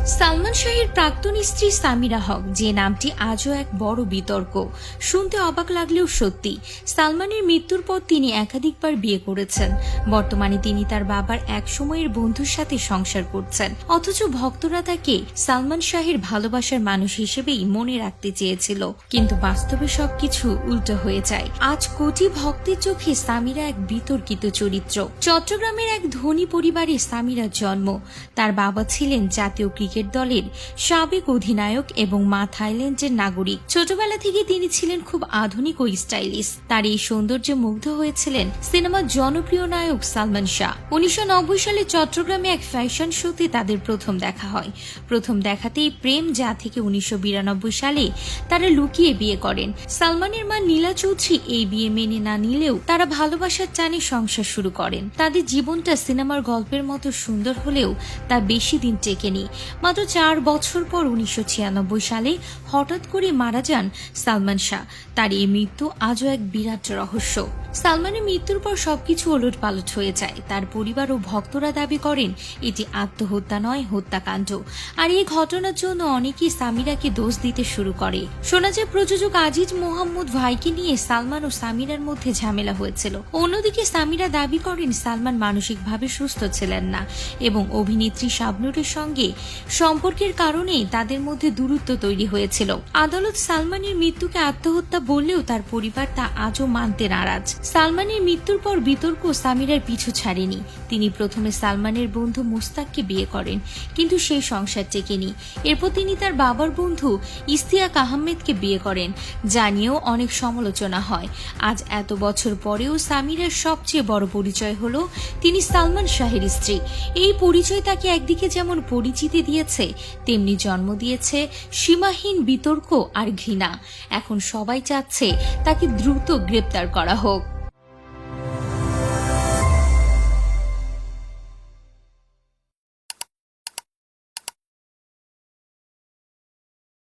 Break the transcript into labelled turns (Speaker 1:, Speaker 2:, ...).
Speaker 1: সালমান শাহের প্রাক্তন স্ত্রী সামিরা হক, যে নামটি আজও এক বড় বিতর্ক। শুনতে অবাক লাগলেও সত্যি। সালমানের মৃত্যুর পর তিনি একাধিকবার বিয়ে করেছেন। বর্তমানে তিনি তার বাবার এক সময়ের বন্ধুর সাথে সংসার করছেন। অথচ ভক্তরা তাকে সালমান শাহের ভালোবাসার মানুষ হিসেবেই মনে রাখতে চেয়েছিল, কিন্তু বাস্তবে সবকিছু উল্টো হয়ে যায়। আজ কোটি ভক্তের চোখে সামিরা এক বিতর্কিত চরিত্র। চট্টগ্রামের এক ধনী পরিবারে সামিরার জন্ম। তার বাবা ছিলেন জাতীয় ক্রিকেট দলের সাবেক অধিনায়ক এবং মা থাইল্যান্ডের নাগরিক। ছোটবেলা থেকে তিনি ছিলেন খুব আধুনিক ও স্টাইলিশ। তার এই সৌন্দর্যে মুগ্ধ হয়েছিলেন সিনেমার জনপ্রিয় নায়ক সালমান শাহ। 1990 সালে চট্টগ্রামে এক ফ্যাশন শোতে তাদের প্রথম দেখা হয়। প্রথম দেখাতেই প্রেম, যা থেকে 1992 সালে তারা লুকিয়ে বিয়ে করেন। সালমানের মা নীলা চৌধুরী এই বিয়ে মেনে না নিলেও তারা ভালোবাসার টানে সংসার শুরু করেন। তাদের জীবনটা সিনেমার গল্পের মতো সুন্দর হলেও তা বেশি দিন টেকেনি। মাত্র 4 বছর পর 1996 সালে হঠাৎ করে মারা যান সালমান শাহ। তার এই মৃত্যু আজও এক বিরাট রহস্য। সালমানের মৃত্যুর পর সবকিছু ওলটপালট হয়ে যায়। তার পরিবার ও ভক্তরা দাবি করেন এটি আত্মহত্যা নয়, হত্যাকাণ্ড। আর এই ঘটনার জন্য অনেকেই সামিরাকে দোষ দিতে শুরু করে। শোনা যায় প্রযোজক আজিজ মোহাম্মদ ভাইকে নিয়ে সালমান ও সামিরার মধ্যে ঝামেলা হয়েছিল। অন্যদিকে সামিরা দাবি করেন সালমান মানসিকভাবে সুস্থ ছিলেন না এবং অভিনেত্রী শাবনূরের সঙ্গে সম্পর্কের কারণে তাদের মধ্যে দূরত্ব তৈরি হয়েছিল। আদালত সালমানের মৃত্যুকে আত্মহত্যা বললেও তার পরিবার তা আজও মানতে নারাজ। সালমানের মৃত্যুর পর বিতর্ক সামিরার পিছু ছাড়েনি। তিনি প্রথমে সালমানের বন্ধু মুস্তাককে বিয়ে করেন, কিন্তু সেই সংসার টেকেনি। এরপর তিনি তার বাবার বন্ধু ইস্তিয়াক আহমেদকে বিয়ে করেন, যা নিয়েও অনেক সমালোচনা হয়। আজ এত বছর পরেও সামিরার সবচেয়ে বড় পরিচয় হলো তিনি সালমান শাহের স্ত্রী। এই পরিচয় তাকে একদিকে যেমন পরিচিতি দিয়েছে, তেমনি জন্ম দিয়েছে সীমাহীন বিতর্ক আর ঘৃণা। এখন সবাই চাচ্ছে তাকে দ্রুত গ্রেপ্তার করা হোক।